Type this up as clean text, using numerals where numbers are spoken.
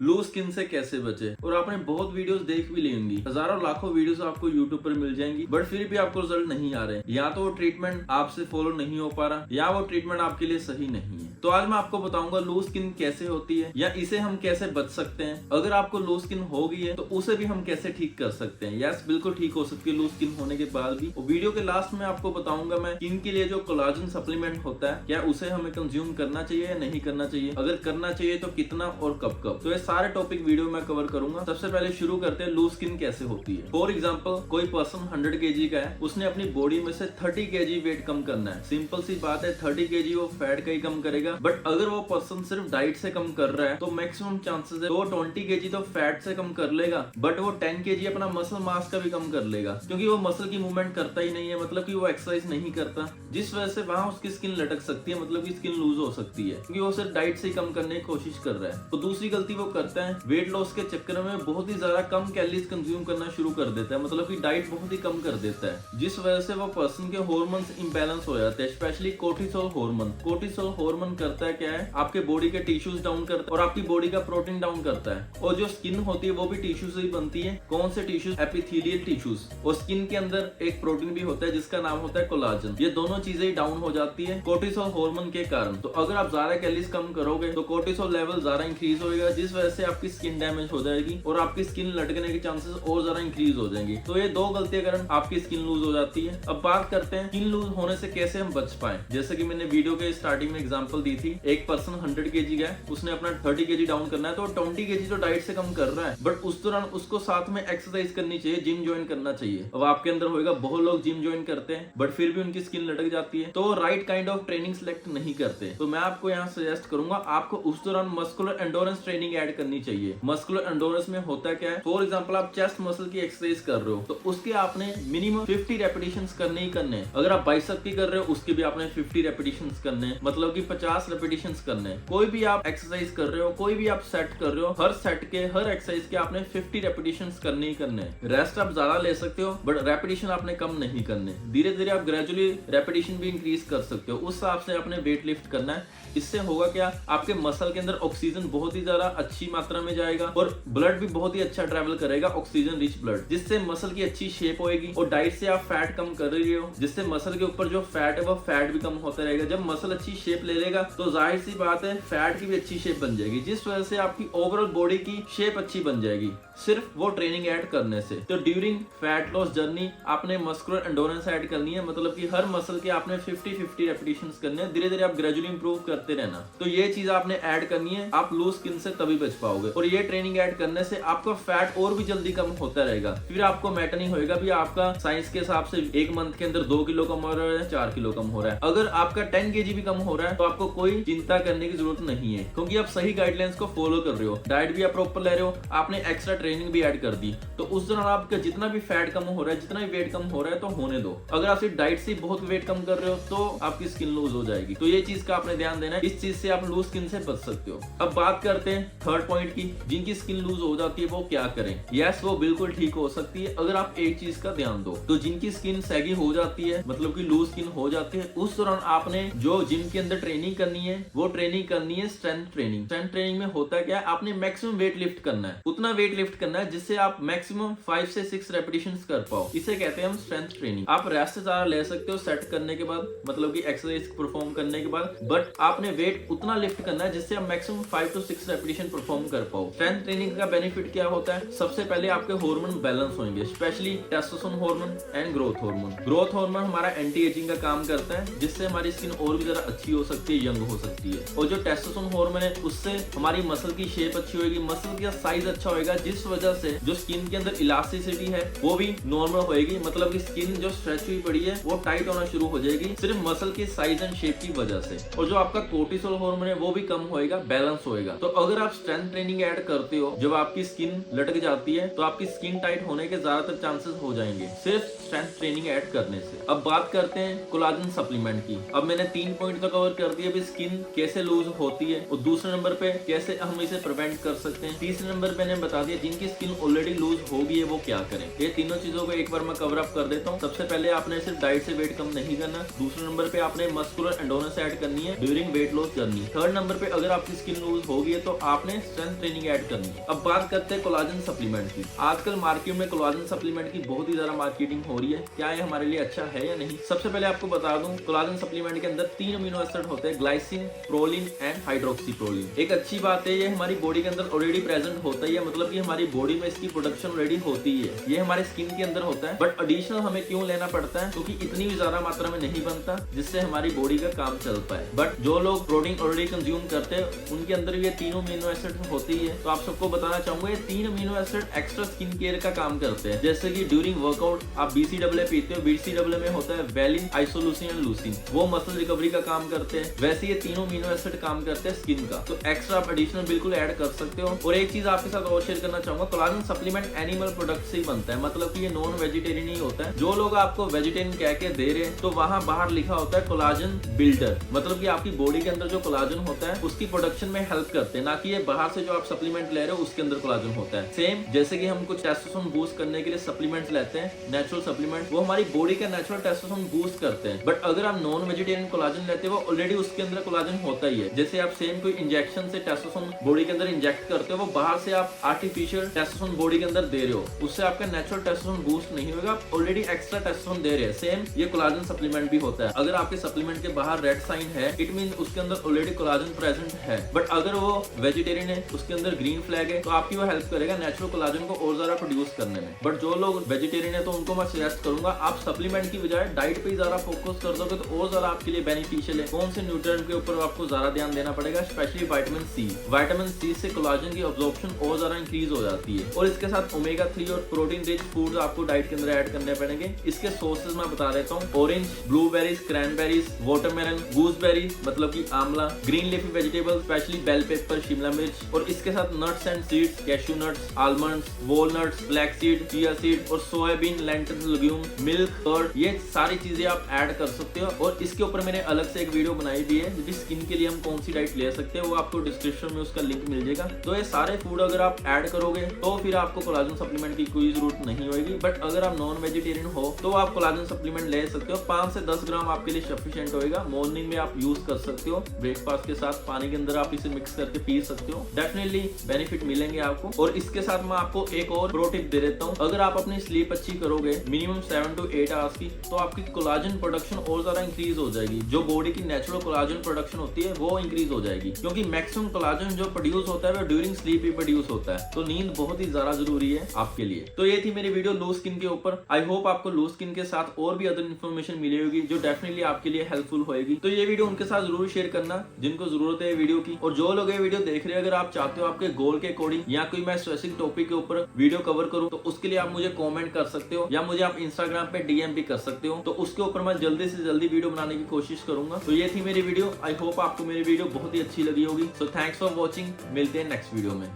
Loose skin से कैसे बचे। और आपने बहुत वीडियोस देख भी ली होंगी, हजारों लाखों वीडियोस आपको यूट्यूब पर मिल जाएंगी, बट फिर भी आपको रिजल्ट नहीं आ रहे। या तो वो ट्रीटमेंट आपसे फॉलो नहीं हो पा रहा, या वो ट्रीटमेंट आपके लिए सही नहीं है। तो आज मैं आपको बताऊंगा लूज स्किन कैसे होती है, या इसे हम कैसे बच सकते हैं। अगर आपको लूज स्किन हो गई है तो उसे भी हम कैसे ठीक कर सकते हैं। यस, बिल्कुल ठीक हो सकती है लूज स्किन होने के बाद भी। और वीडियो के लास्ट में आपको बताऊंगा मैं स्किन के लिए जो कोलाजन सप्लीमेंट होता है, क्या उसे हमें कंज्यूम करना चाहिए या नहीं करना चाहिए, अगर करना चाहिए तो कितना और कब कब। तो ये सारे टॉपिक वीडियो में कवर करूंगा। सबसे पहले शुरू करते हैं लूज स्किन कैसे होती है। फॉर एग्जाम्पल, कोई पर्सन 100 kg का है, उसने अपनी बॉडी में से 30 kg वेट कम करना है। सिंपल सी बात है, 30 kg वो फैट का ही कम करेगा। बट अगर वो पर्सन सिर्फ डाइट से कम कर रहा है तो मैक्सिमम चांसेस है वो 20 kg तो फैट से कम कर लेगा, बट वो 10 kg अपना मसल मास का भी कम कर लेगा, क्योंकि वो मसल की मूवमेंट करता ही नहीं है, मतलब कि वो एक्सरसाइज नहीं करता, जिस वजह से वहां उसकी स्किन लटक सकती है, मतलब कि स्किन लूज हो सकती है, क्योंकि वो सिर्फ डाइट से ही कम करने की कोशिश कर रहा है। तो दूसरी गलती वो करता है, वेट लॉस के चक्कर में बहुत ही ज्यादा कम कैलोरीज कंज्यूम करना शुरू कर देता है, मतलब कि डाइट बहुत ही कम कर देता है, जिस वजह से वो पर्सन के हार्मोन्स इंबैलेंस हो जाते हैं, specially cortisol hormone. Cortisol hormone करता है क्या है, आपके बॉडी के टिश्यूज डाउन करता है और आपकी बॉडी का प्रोटीन डाउन करता है। और जो स्किन होती है वो भी टिश्यू से ही बनती है। कौन से टिश्यूज? Epithelial tissues. और स्किन के अंदर एक प्रोटीन भी होता है जिसका नाम होता है कोलाजन। ये दोनों चीजें ही डाउन हो जाती है कोर्टिसोल हार्मोन के कारण। तो अगर आप ज्यादा कैलोरीज कम करोगे तो कोर्टिसोल लेवल ज्यादा इंक्रीज होगा, जिस वजह से आपकी स्किन डैमेज हो जाएगी और आपकी स्किन लटकने के चांसेस और ज्यादा इंक्रीज हो जाएंगे। तो ये दो गलतियां कारण आपकी स्किन लूज हो जाती है। अब बात करते हैं स्किन लूज होने से कैसे हम बच पाए। जैसे कि मैंने वीडियो के स्टार्टिंग में एग्जांपल दी थी, एक पर्सन 100 kg का है, उसने अपना 30 kg डाउन करना है, तो 20 kg तो डाइट से कम कर रहा है, बट उस दौरान उसको साथ में एक्सरसाइज करनी चाहिए, जिम ज्वाइन करना चाहिए। अब आपके अंदर होगा, बहुत लोग जिम ज्वाइन करते हैं बट फिर भी उनकी स्किन लटक जाती है, तो right kind of training select नहीं करते। तो मैं आपको यहाँ सजेस्ट करूंगा, आपको उस दौरान मस्कुलर एंडोरेंस ट्रेनिंग ऐड करनी चाहिए। मस्कुलर एंडोरेंस में होता क्या है, फॉर एग्जांपल आप चेस्ट मसल की एक्सरसाइज कर रहे हो तो उसके आपने मिनिमम 50 रेपिटेशंस करने ही करने। अगर आप बाइसेप की कर रहे हो उसके भी आपने 50 रेपिटेशंस करने, मतलब कि 50 रेपिटेशंस करने। कोई भी आप एक्सरसाइज कर रहे हो, कोई भी आप सेट कर रहे हो, हर सेट के, हर एक्सरसाइज के आपने 50 रेपिटेशंस करने ही करने। रेस्ट आप ज्यादा ले सकते हो बट रेपिटेशन आपने कम नहीं करने। धीरे धीरे आप ग्रेजुअली रेपिटेशन भी इंक्रीज कर सकते हो, उस हिसाब से आपने वेट लिफ्ट करना है। इससे होगा क्या, आपके मसल के अंदर ऑक्सीजन बहुत ही ज्यादा अच्छी मात्रा में जाएगा और ब्लड भी बहुत ही अच्छा ट्रेवल करेगा, ऑक्सीजन रिच ब्लड, जिससे मसल की अच्छी शेप होएगी। और डाइट से आप फैट कम कर रही हो, जिससे मसल के ऊपर जो फैट है वो फैट भी कम होता रहेगा। जब मसल अच्छी शेप ले लेगा तो जाहिर सी बात है फैट की भी अच्छी शेप बन जाएगी, जिस वजह से आपकी ओवरऑल बॉडी की शेप अच्छी बन जाएगी, सिर्फ वो ट्रेनिंग ऐड करने से। तो ड्यूरिंग फैट लॉस जर्नी आपने मस्कुलर एंडोरेंस ऐड करनी है, मतलब कि हर मसल के आपने 50-50 रेपिटेशंस करने हैं। धीरे धीरे आप ग्रेजुअली इंप्रूव करते रहना। तो ये चीज आपने ऐड करनी है, आप लूज स्किन से तभी बच पाओगे। और ये ट्रेनिंग ऐड करने से आपका फैट और भी जल्दी कम होता रहेगा। फिर आपको मैटर नहीं होगा भी आपका साइंस के हिसाब से एक मंथ के अंदर 2 किलो कम हो रहा है, 4 किलो कम हो रहा है। अगर आपका 10 kg भी कम हो रहा है तो आपको कोई चिंता करने की जरूरत नहीं है, क्योंकि आप सही गाइडलाइंस को फॉलो कर रहे हो, डाइट भी आप प्रॉपर ले रहे हो, आपने एक्स्ट्रा ट्रेनिंग भी ऐड कर दी। तो उस दौरान आपका जितना भी फैट कम हो रहा है, जितना भी वेट कम हो रहा है तो होने दो। अगर आप सिर्फ डाइट से बहुत वेट कम कर रहे हो तो आपकी स्किन लूज हो जाएगी। तो ये चीज का आपने ध्यान देना है, इस चीज से आप लूज स्किन से बच सकते हो। अब बात करते हैं थर्ड पॉइंट की, जिनकी स्किन लूज हो जाती है वो क्या करें। यस, वो बिल्कुल ठीक हो सकती है अगर आप एक चीज का ध्यान दो। तो जिनकी स्किन सैगी हो जाती है, मतलब कि लूज स्किन हो जाती है, उस दौरान आपने जो जिम के अंदर ट्रेनिंग करनी है वो ट्रेनिंग करनी है स्ट्रेंथ ट्रेनिंग। स्ट्रेंथ ट्रेनिंग में होता क्या है, आपने मैक्सिमम वेट लिफ्ट करना है, उतना वेट लिफ्ट करना है जिससे आप मैक्सिमम 5 से 6 रेपिटेशंस कर पाओ। इसे कहते हैं हम स्ट्रेंथ ट्रेनिंग। आप रेस्ट से ज्यादा ले सकते हो सेट करने के बाद, मतलब कि एक्सरसाइज परफॉर्म करने के बाद, बट आपने वेट उतना लिफ्ट करना है जिससे आप मैक्सिमम 5 to 6 रेपिटेशन परफॉर्म कर पाओ। स्ट्रेंथ ट्रेनिंग का बेनिफिट क्या होता है, सबसे पहले आपके हार्मोन बैलेंस होंगे, specially testosterone hormone and growth hormone. Growth hormone हमारा एंटी एजिंग का काम करता है, जिससे हमारी स्किन और भी ज्यादा अच्छी हो सकती है, यंग हो सकती है। और जो टेस्टोस्टेरोन हार्मोन है उससे हमारी मसल की शेप अच्छी होगी, मसल का साइज अच्छा होगा, जिस वजह से जो स्किन के अंदर इलास्टिसिटी है वो भी नॉर्मल होएगी, मतलब कि स्किन जो स्ट्रेच हुई पड़ी है वो टाइट होना शुरू हो जाएगी, सिर्फ मसल की साइज एंड शेप की वजह से। और जो आपका कोर्टिसोल हार्मोन है वो भी कम होएगा, बैलेंस होएगा। तो अगर आप स्ट्रेंथ ट्रेनिंग ऐड करते हो, जब आपकी स्किन लटक जाती है तो आपकी स्किन टाइट होने के ज्यादातर चांसेस हो जाएंगे सिर्फ स्ट्रेंथ ट्रेनिंग ऐड करने से। अब बात करते हैं कोलाजन सप्लीमेंट की। अब मैंने 3 पॉइंट तो कवर कर दिए, अभी आपकी स्किन कैसे लूज होती है, और दूसरे नंबर पे कैसे हम इसे प्रिवेंट कर सकते हैं। तीसरे नंबर पे मैंने बता दिया जिनकी स्किन ऑलरेडी लूज हो गई है वो क्या करें। ये तीनों चीजों को एक बार मैं कवर अप कर देता हूँ। सबसे पहले आपने सिर्फ डाइट से वेट कम नहीं करना। दूसरे नंबर पे आपने मस्कुलर एंडोरेंस ऐड करनी है during weight loss journey. Third number पे अगर आपकी स्किन लूज हो गई है तो आपने स्ट्रेंथ ट्रेनिंग ऐड करनी है। अब बात करते हैं कोलाजन सप्लीमेंट की। आजकल मार्केट में कोलाजन सप्लीमेंट की बहुत ही ज्यादा मार्केटिंग हो रही है। क्या ये हमारे लिए अच्छा है या नहीं? सबसे पहले आपको बता दूं, कोलाजन सप्लीमेंट के अंदर 3 अमीनो एसिड होते हैं, glycine, proline and hydroxy proline. एक अच्छी बात है, ये हमारी बॉडी के अंदर ऑलरेडी प्रेजेंट होता ही है, मतलब कि हमारी बॉडी में इसकी प्रोडक्शन ऑलरेडी होती है। ये हमारे स्किन के अंदर होता है, बट एडिशनल हमें क्यों लेना पड़ता है? क्योंकि इतनी भी ज्यादा मात्रा में नहीं बनता जिससे हमारी बॉडी का काम चल पाए। बट जो लोग प्रोटीन ऑलरेडी कंज्यूम करते हैं उनके अंदर ये तीनों अमीनो एसिड होती है। तो आप सबको बताना चाहूंगा ये 3 amino acid extra skin care का काम करते हैं। जैसे कि ड्यूरिंग वर्कआउट आप BCAA पीते हो, BCAA में होता है वेलिन, आइसोल्यूसिन एंड लूसिन, वो मसल रिकवरी का काम करते हैं। वैसे ये तीनों अमीनो एसिड काम करते हैं स्किन का, तो एक्स्ट्रा आप एडिशनल बिल्कुल ऐड कर सकते हो। और एक चीज आपके साथ और शेयर करना चाहूंगा, कोलाजन सप्लीमेंट एनिमल प्रोडक्ट से ही बनता है, मतलब कि ये नॉन वेजिटेरियन ही होता है। जो लोग आपको वेजिटेरियन कह के दे रहे हैं तो वहां बाहर लिखा होता है कोलाजन बिल्डर, मतलब कि आपकी बॉडी के अंदर जो कोलाजन होता है उसकी प्रोडक्शन में हेल्प करते हैं, ना कि ये बाहर से जो आप सप्लीमेंट ले रहे हो उसके अंदर कोलाजन होता है। सेम जैसे कि हम कुछ टेस्टोस्टेरोन बूस्ट करने के लिए सप्लीमेंट्स लेते हैं, नेचुरल सप्लीमेंट, वो हमारी बॉडी का नेचुरल टेस्टोस्टेरोन बूस्ट करते हैं। बट अगर आप नॉन वेजिटेरियन कोलाजन लेते हो वो ऑलरेडी उसके अंदर कोलाजन होता ही है। जैसे आप सेम कोई इंजेक्शन से टेस्टोस्टेरोन बॉडी के अंदर इंजेक्ट करते हो, वो बाहर से आप आर्टिफिशियल टेस्टोस्टेरोन बॉडी के अंदर दे रहे हो, उससे आपका नेचुरल टेस्टोस्टेरोन बूस्ट नहीं होगा, आप ऑलरेडी एक्स्ट्रा टेस्टोस्टेरोन दे रहे हैं। सेम ये कोलाजन सप्लीमेंट भी होता है। अगर आपके सप्लीमेंट के बाहर रेड साइन है, इट मीन उसके अंदर ऑलरेडी कोलाजन प्रेजेंट है। बट अगर वो वेजिटेरियन है, उसके अंदर ग्रीन फ्लैग है, तो आपकी वो हेल्प करेगा नेचुरल कोलाजन को और ज्यादा प्रोड्यूस करने में। बट जो लोग वेजिटेरियन है तो उनको मैं सजेस्ट करूंगा आप सप्लीमेंट की बजाय डाइट पे ज्यादा फोकस कर दोगे तो और ज्यादा आपके लिए बेनिफिशियल है। कौन से न्यूट्रिएंट के ऊपर आपको ज्यादा ध्यान देना पड़ेगा? Specially vitamin C. Vitamin C से कोलाजन की अब्जॉर्प्शन और ज्यादा इंक्रीज हो जाती है। और इसके साथ ओमेगा 3 और प्रोटीन रिच फूड्स आपको डाइट के अंदर ऐड करने पड़ेंगे। इसके सोर्सेज मैं बता देता हूँ, orange, blueberries, cranberries, watermelon, gooseberry मतलब कि आंवला, green leafy vegetable specially bell pepper, शिमला मिर्च, और इसके साथ nuts and seeds, cashew nuts, almonds, walnuts, flax seed, chia seed और soybean, lentils, legume, milk, curd, ये सारी चीजें आप ऐड कर सकते हो। और इसके ऊपर मैंने अलग से एक वीडियो बनाई भी है जिसकी स्किन के लिए हम कौन सी डाइट ले सकते हैं, वो आपको डिस्क्रिप्शन में उसका लिंक मिल जाएगा। तो ये सारे फूड अगर आप ऐड करोगे तो फिर आपको कोलाजन सप्लीमेंट की कोई जरूरत नहीं होगी। बट अगर आप नॉन वेजिटेरियन हो तो आप कोलाजन सप्लीमेंट ले सकते हो। 5 से 10 ग्राम आपके लिए सफिशिएंट होएगा। मॉर्निंग में आप यूज कर सकते हो, ब्रेकफास्ट के साथ पानी के अंदर आप इसे मिक्स करके पी सकते हो। डेफिनेटली बेनिफिट मिलेंगे आपको। और इसके साथ मैं आपको एक और प्रो टिप दे देता हूँ, अगर आप अपनी स्लीप अच्छी करोगे मिनिमम 7 to 8 आवर्स की, तो आपकी कोलाजन प्रोडक्शन और ज्यादा इंक्रीज हो जाएगी। जो बॉडी की नेचुरल कोलाजन प्रोडक्शन होती है वो इंक्रीज हो जाएगी, क्योंकि मैक्सिमम कोलाजन जो प्रोड्यूस होता है वो ड्यूरिंग स्लीप ही प्रोड्यूस होता है। तो नींद बहुत ही ज्यादा जरूरी है आपके लिए। तो ये थी मेरी वीडियो लूज स्किन के ऊपर। आई होप आपको लूज स्किन के साथ और भी अदर इन्फॉर्मेशन मिली होगी जो डेफिनेटली आपके लिए हेल्पफुल होगी। तो ये वीडियो उनके साथ जरूर शेयर करना जिनको जरूरत है वीडियो की। और जो लोग ये वीडियो देख रहे हैं, अगर आप चाहते हो आपके गोल के अकॉर्डिंग या कोई मैं स्पेसिफिक टॉपिक के ऊपर वीडियो कवर करूं, तो उसके लिए आप मुझे कमेंट कर सकते हो या मुझे आप इंस्टाग्राम पे DM भी कर सकते हो। तो उसके ऊपर मैं जल्दी से जल्दी वीडियो बनाने की कोशिश करूंगा। तो ये थी मेरी वीडियो। आई होप आपको मेरी वीडियो बहुत ही अच्छी लगी होगी। So thanks for watching. मिलते हैं नेक्स्ट वीडियो में।